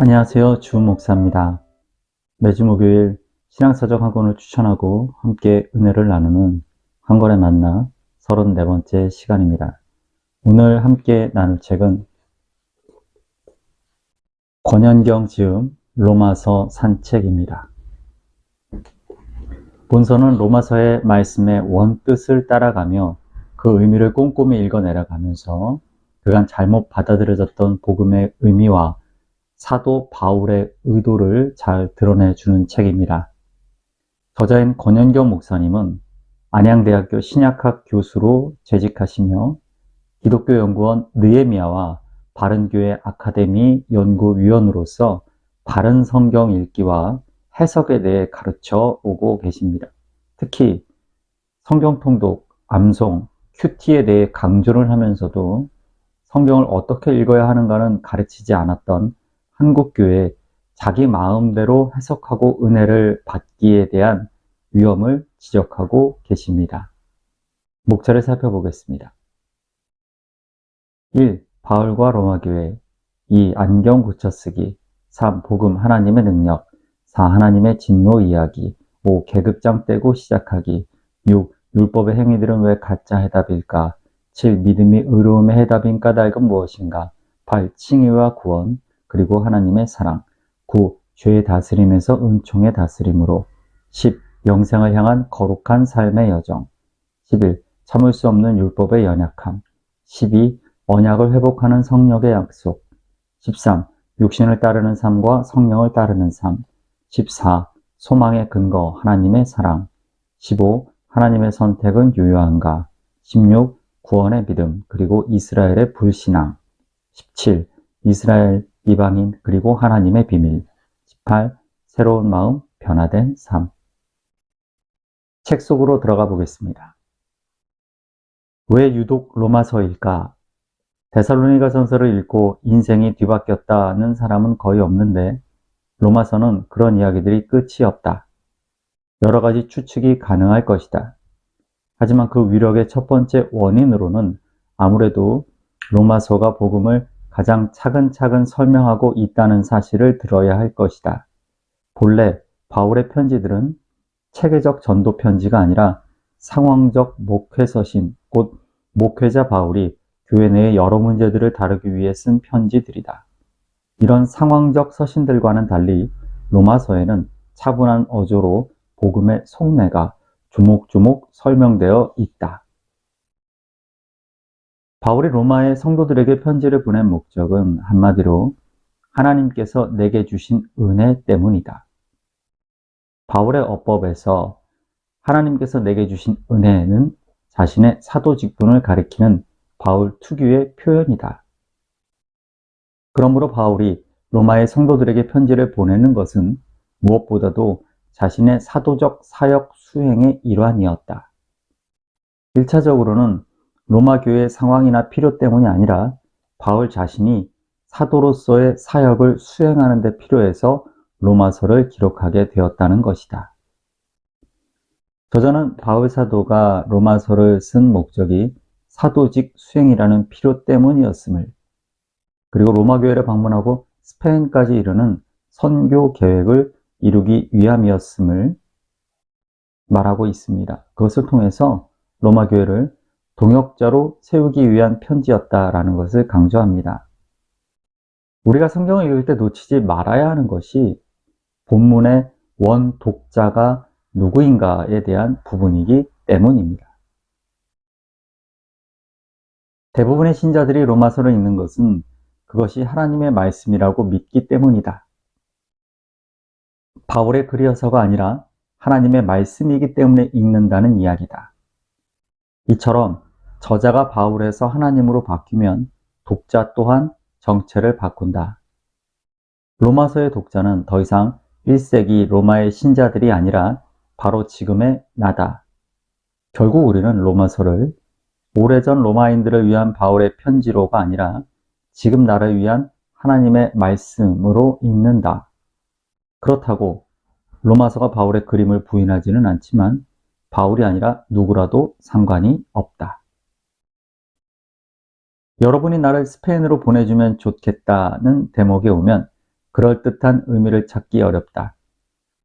안녕하세요. 주 목사입니다. 매주 목요일 신앙서적 학원을 추천하고 함께 은혜를 나누는 한권의 만나 34번째 시간입니다. 오늘 함께 나눌 책은 권현경 지음 로마서 산책입니다. 본서는 로마서의 말씀의 원뜻을 따라가며 그 의미를 꼼꼼히 읽어내려가면서 그간 잘못 받아들여졌던 복음의 의미와 사도 바울의 의도를 잘 드러내주는 책입니다. 저자인 권현경 목사님은 안양대학교 신약학 교수로 재직하시며 기독교연구원 느헤미야와 바른교회 아카데미 연구위원으로서 바른 성경 읽기와 해석에 대해 가르쳐 오고 계십니다. 특히 성경 통독, 암송, 큐티에 대해 강조를 하면서도 성경을 어떻게 읽어야 하는가는 가르치지 않았던 한국교회 자기 마음대로 해석하고 은혜를 받기에 대한 위험을 지적하고 계십니다. 목차를 살펴보겠습니다. 1. 바울과 로마교회 2. 안경 고쳐쓰기 3. 복음 하나님의 능력 4. 하나님의 진노 이야기 5. 계급장 떼고 시작하기 6. 율법의 행위들은 왜 가짜 해답일까 7. 믿음이 의로움의 해답인 까닭은 무엇인가 8. 칭의와 구원 그리고 하나님의 사랑 9. 죄의 다스림에서 은총의 다스림으로 10. 영생을 향한 거룩한 삶의 여정 11. 참을 수 없는 율법의 연약함 12. 언약을 회복하는 성령의 약속 13. 육신을 따르는 삶과 성령을 따르는 삶 14. 소망의 근거 하나님의 사랑 15. 하나님의 선택은 유효한가 16. 구원의 믿음 그리고 이스라엘의 불신앙 17. 이스라엘 이방인 그리고 하나님의 비밀 18. 새로운 마음 변화된 삶. 책 속으로 들어가 보겠습니다. 왜 유독 로마서일까? 데살로니가 전서를 읽고 인생이 뒤바뀌었다는 사람은 거의 없는데 로마서는 그런 이야기들이 끝이 없다. 여러 가지 추측이 가능할 것이다. 하지만 그 위력의 첫 번째 원인으로는 아무래도 로마서가 복음을 가장 차근차근 설명하고 있다는 사실을 들어야 할 것이다. 본래 바울의 편지들은 체계적 전도 편지가 아니라 상황적 목회서신, 곧 목회자 바울이 교회 내의 여러 문제들을 다루기 위해 쓴 편지들이다. 이런 상황적 서신들과는 달리 로마서에는 차분한 어조로 복음의 속내가 조목조목 설명되어 있다. 바울이 로마의 성도들에게 편지를 보낸 목적은 한마디로 하나님께서 내게 주신 은혜 때문이다. 바울의 어법에서 하나님께서 내게 주신 은혜는 자신의 사도 직분을 가리키는 바울 특유의 표현이다. 그러므로 바울이 로마의 성도들에게 편지를 보내는 것은 무엇보다도 자신의 사도적 사역 수행의 일환이었다. 1차적으로는 로마 교회의 상황이나 필요 때문이 아니라 바울 자신이 사도로서의 사역을 수행하는 데 필요해서 로마서를 기록하게 되었다는 것이다. 저자는 바울 사도가 로마서를 쓴 목적이 사도직 수행이라는 필요 때문이었음을, 그리고 로마 교회를 방문하고 스페인까지 이르는 선교 계획을 이루기 위함이었음을 말하고 있습니다. 그것을 통해서 로마 교회를 동역자로 세우기 위한 편지였다라는 것을 강조합니다. 우리가 성경을 읽을 때 놓치지 말아야 하는 것이 본문의 원 독자가 누구인가에 대한 부분이기 때문입니다. 대부분의 신자들이 로마서를 읽는 것은 그것이 하나님의 말씀이라고 믿기 때문이다. 바울의 글이어서가 아니라 하나님의 말씀이기 때문에 읽는다는 이야기다. 이처럼 저자가 바울에서 하나님으로 바뀌면 독자 또한 정체를 바꾼다. 로마서의 독자는 더 이상 1세기 로마의 신자들이 아니라 바로 지금의 나다. 결국 우리는 로마서를 오래전 로마인들을 위한 바울의 편지로가 아니라 지금 나를 위한 하나님의 말씀으로 읽는다. 그렇다고 로마서가 바울의 그림을 부인하지는 않지만 바울이 아니라 누구라도 상관이 없다. 여러분이 나를 스페인으로 보내주면 좋겠다는 대목에 오면 그럴듯한 의미를 찾기 어렵다.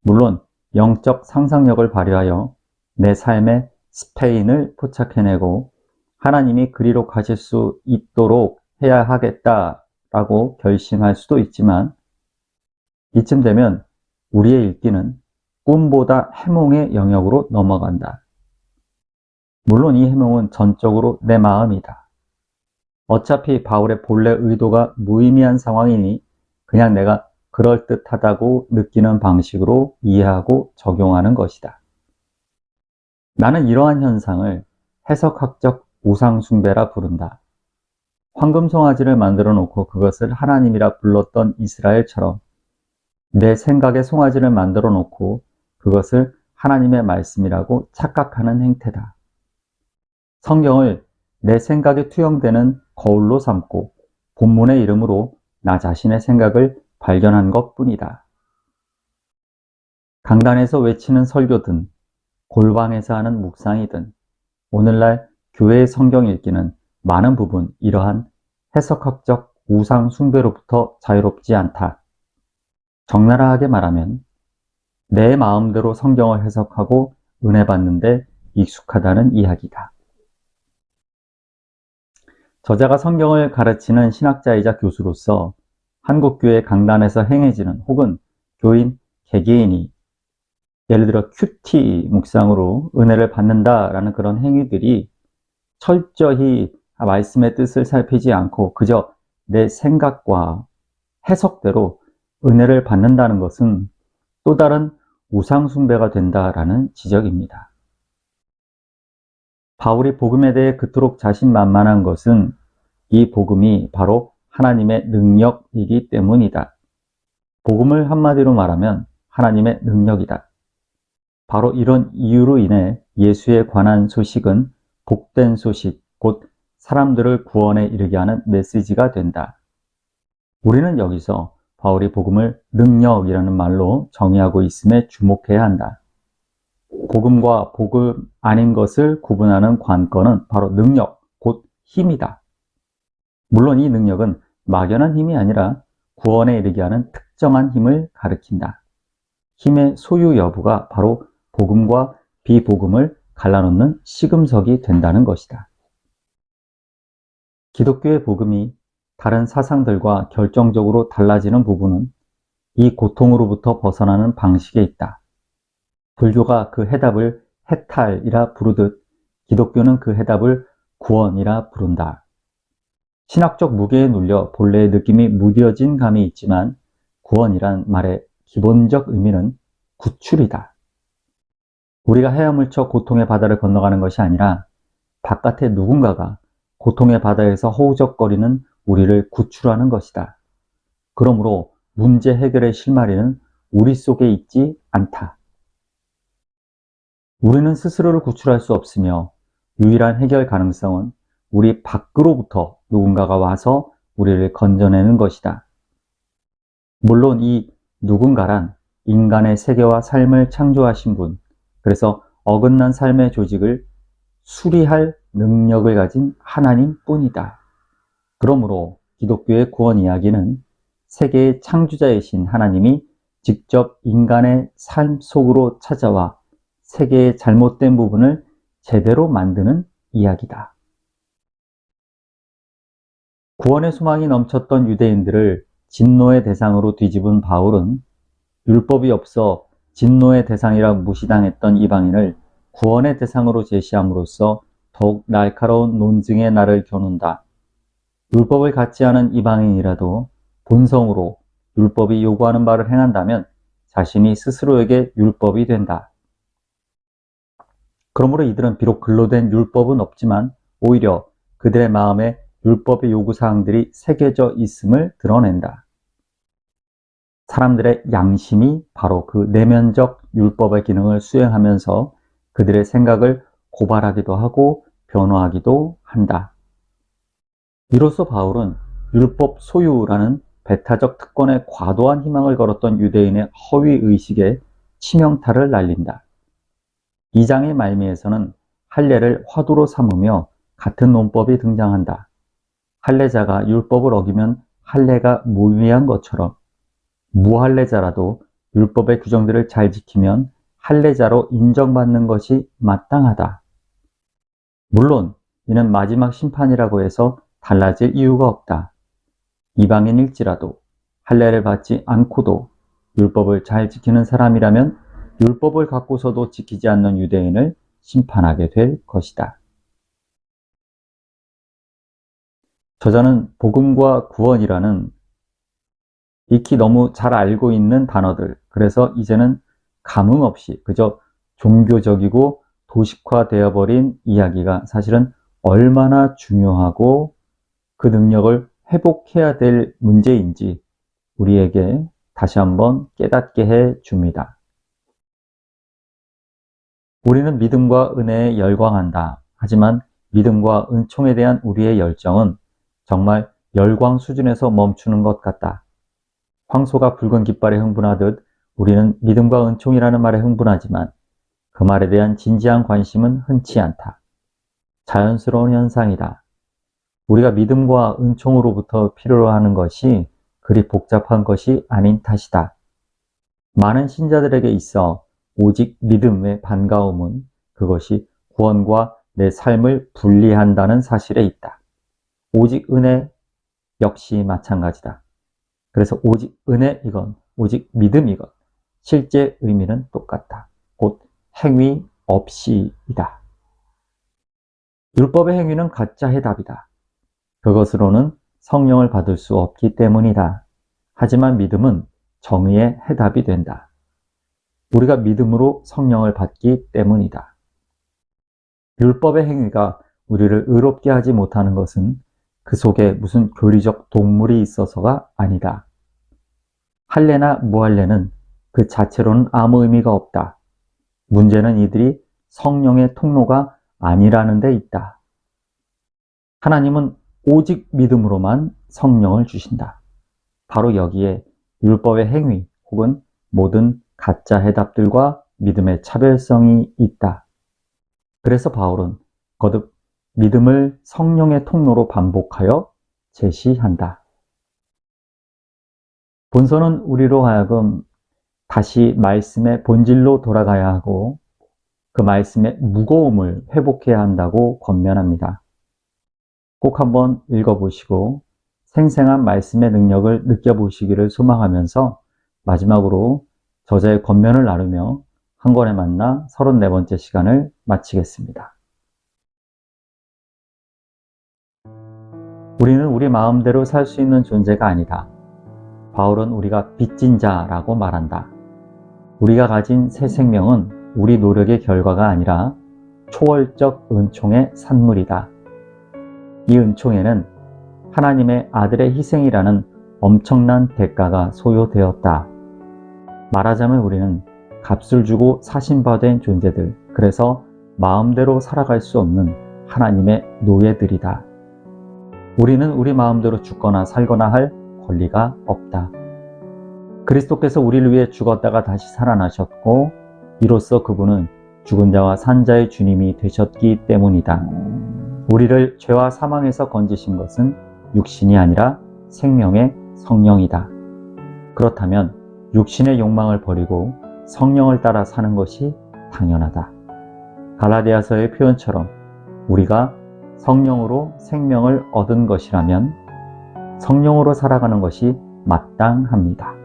물론 영적 상상력을 발휘하여 내 삶의 스페인을 포착해내고 하나님이 그리로 가실 수 있도록 해야 하겠다라고 결심할 수도 있지만, 이쯤 되면 우리의 읽기는 꿈보다 해몽의 영역으로 넘어간다. 물론 이 해몽은 전적으로 내 마음이다. 어차피 바울의 본래 의도가 무의미한 상황이니 그냥 내가 그럴듯하다고 느끼는 방식으로 이해하고 적용하는 것이다. 나는 이러한 현상을 해석학적 우상숭배라 부른다. 황금 송아지를 만들어 놓고 그것을 하나님이라 불렀던 이스라엘처럼 내 생각의 송아지를 만들어 놓고 그것을 하나님의 말씀이라고 착각하는 행태다. 성경을 내 생각에 투영되는 거울로 삼고 본문의 이름으로 나 자신의 생각을 발견한 것뿐이다. 강단에서 외치는 설교든 골방에서 하는 묵상이든 오늘날 교회의 성경 읽기는 많은 부분 이러한 해석학적 우상 숭배로부터 자유롭지 않다. 적나라하게 말하면 내 마음대로 성경을 해석하고 은혜 받는데 익숙하다는 이야기다. 저자가 성경을 가르치는 신학자이자 교수로서 한국교회 강단에서 행해지는 혹은 교인 개개인이 예를 들어 큐티 묵상으로 은혜를 받는다라는 그런 행위들이 철저히 말씀의 뜻을 살피지 않고 그저 내 생각과 해석대로 은혜를 받는다는 것은 또 다른 우상숭배가 된다라는 지적입니다. 바울이 복음에 대해 그토록 자신만만한 것은 이 복음이 바로 하나님의 능력이기 때문이다. 복음을 한마디로 말하면 하나님의 능력이다. 바로 이런 이유로 인해 예수에 관한 소식은 복된 소식, 곧 사람들을 구원에 이르게 하는 메시지가 된다. 우리는 여기서 바울이 복음을 능력이라는 말로 정의하고 있음에 주목해야 한다. 복음과 복음 아닌 것을 구분하는 관건은 바로 능력, 곧 힘이다. 물론 이 능력은 막연한 힘이 아니라 구원에 이르게 하는 특정한 힘을 가리킨다. 힘의 소유 여부가 바로 복음과 비복음을 갈라놓는 시금석이 된다는 것이다. 기독교의 복음이 다른 사상들과 결정적으로 달라지는 부분은 이 고통으로부터 벗어나는 방식에 있다. 불교가 그 해답을 해탈이라 부르듯 기독교는 그 해답을 구원이라 부른다. 신학적 무게에 눌려 본래의 느낌이 무뎌진 감이 있지만 구원이란 말의 기본적 의미는 구출이다. 우리가 헤엄을쳐 고통의 바다를 건너가는 것이 아니라 바깥에 누군가가 고통의 바다에서 허우적거리는 우리를 구출하는 것이다. 그러므로 문제 해결의 실마리는 우리 속에 있지 않다. 우리는 스스로를 구출할 수 없으며 유일한 해결 가능성은 우리 밖으로부터 누군가가 와서 우리를 건져내는 것이다. 물론 이 누군가란 인간의 세계와 삶을 창조하신 분, 그래서 어긋난 삶의 조직을 수리할 능력을 가진 하나님뿐이다. 그러므로 기독교의 구원 이야기는 세계의 창조자이신 하나님이 직접 인간의 삶 속으로 찾아와 세계의 잘못된 부분을 제대로 만드는 이야기다. 구원의 소망이 넘쳤던 유대인들을 진노의 대상으로 뒤집은 바울은 율법이 없어 진노의 대상이라 무시당했던 이방인을 구원의 대상으로 제시함으로써 더욱 날카로운 논증의 날을 겨눈다. 율법을 갖지 않은 이방인이라도 본성으로 율법이 요구하는 바를 행한다면 자신이 스스로에게 율법이 된다. 그러므로 이들은 비록 글로된 율법은 없지만 오히려 그들의 마음에 율법의 요구사항들이 새겨져 있음을 드러낸다. 사람들의 양심이 바로 그 내면적 율법의 기능을 수행하면서 그들의 생각을 고발하기도 하고 변화하기도 한다. 이로써 바울은 율법 소유라는 배타적 특권에 과도한 희망을 걸었던 유대인의 허위의식에 치명타를 날린다. 2장의 말미에서는 할례를 화두로 삼으며 같은 논법이 등장한다. 할례자가 율법을 어기면 할례가 무의미한 것처럼 무할례자라도 율법의 규정들을 잘 지키면 할례자로 인정받는 것이 마땅하다. 물론 이는 마지막 심판이라고 해서 달라질 이유가 없다. 이방인일지라도 할례를 받지 않고도 율법을 잘 지키는 사람이라면 율법을 갖고서도 지키지 않는 유대인을 심판하게 될 것이다. 저자는 복음과 구원이라는 익히 너무 잘 알고 있는 단어들, 그래서 이제는 감흥 없이 그저 종교적이고 도식화되어 버린 이야기가 사실은 얼마나 중요하고 그 능력을 회복해야 될 문제인지 우리에게 다시 한번 깨닫게 해 줍니다. 우리는 믿음과 은혜에 열광한다. 하지만 믿음과 은총에 대한 우리의 열정은 정말 열광 수준에서 멈추는 것 같다. 황소가 붉은 깃발에 흥분하듯 우리는 믿음과 은총이라는 말에 흥분하지만 그 말에 대한 진지한 관심은 흔치 않다. 자연스러운 현상이다. 우리가 믿음과 은총으로부터 필요로 하는 것이 그리 복잡한 것이 아닌 탓이다. 많은 신자들에게 있어 오직 믿음의 반가움은 그것이 구원과 내 삶을 분리한다는 사실에 있다. 오직 은혜 역시 마찬가지다. 그래서 오직 은혜 이건, 오직 믿음 이건, 실제 의미는 똑같다. 곧 행위 없이이다. 율법의 행위는 가짜 해답이다. 그것으로는 성령을 받을 수 없기 때문이다. 하지만 믿음은 정의의 해답이 된다. 우리가 믿음으로 성령을 받기 때문이다. 율법의 행위가 우리를 의롭게 하지 못하는 것은 그 속에 무슨 교리적 동물이 있어서가 아니다. 할례나 무할례는 그 자체로는 아무 의미가 없다. 문제는 이들이 성령의 통로가 아니라는 데 있다. 하나님은 오직 믿음으로만 성령을 주신다. 바로 여기에 율법의 행위 혹은 모든 가짜 해답들과 믿음의 차별성이 있다. 그래서 바울은 거듭 믿음을 성령의 통로로 반복하여 제시한다. 본서는 우리로 하여금 다시 말씀의 본질로 돌아가야 하고 그 말씀의 무거움을 회복해야 한다고 권면합니다. 꼭 한번 읽어보시고 생생한 말씀의 능력을 느껴보시기를 소망하면서 마지막으로 저자의 권면을 나누며 한 권에 만나 34번째 시간을 마치겠습니다. 우리는 우리 마음대로 살 수 있는 존재가 아니다. 바울은 우리가 빚진 자라고 말한다. 우리가 가진 새 생명은 우리 노력의 결과가 아니라 초월적 은총의 산물이다. 이 은총에는 하나님의 아들의 희생이라는 엄청난 대가가 소요되었다. 말하자면 우리는 값을 주고 사신받은 존재들, 그래서 마음대로 살아갈 수 없는 하나님의 노예들이다. 우리는 우리 마음대로 죽거나 살거나 할 권리가 없다. 그리스도께서 우리를 위해 죽었다가 다시 살아나셨고 이로써 그분은 죽은 자와 산 자의 주님이 되셨기 때문이다. 우리를 죄와 사망에서 건지신 것은 육신이 아니라 생명의 성령이다. 그렇다면 육신의 욕망을 버리고 성령을 따라 사는 것이 당연하다. 갈라디아서의 표현처럼 우리가 성령으로 생명을 얻은 것이라면 성령으로 살아가는 것이 마땅합니다.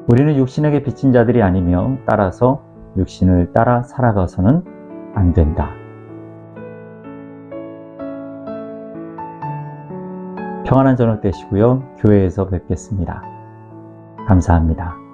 우리는 육신에게 빚진 자들이 아니며 따라서 육신을 따라 살아가서는 안 된다. 평안한 저녁 되시고요. 교회에서 뵙겠습니다. 감사합니다.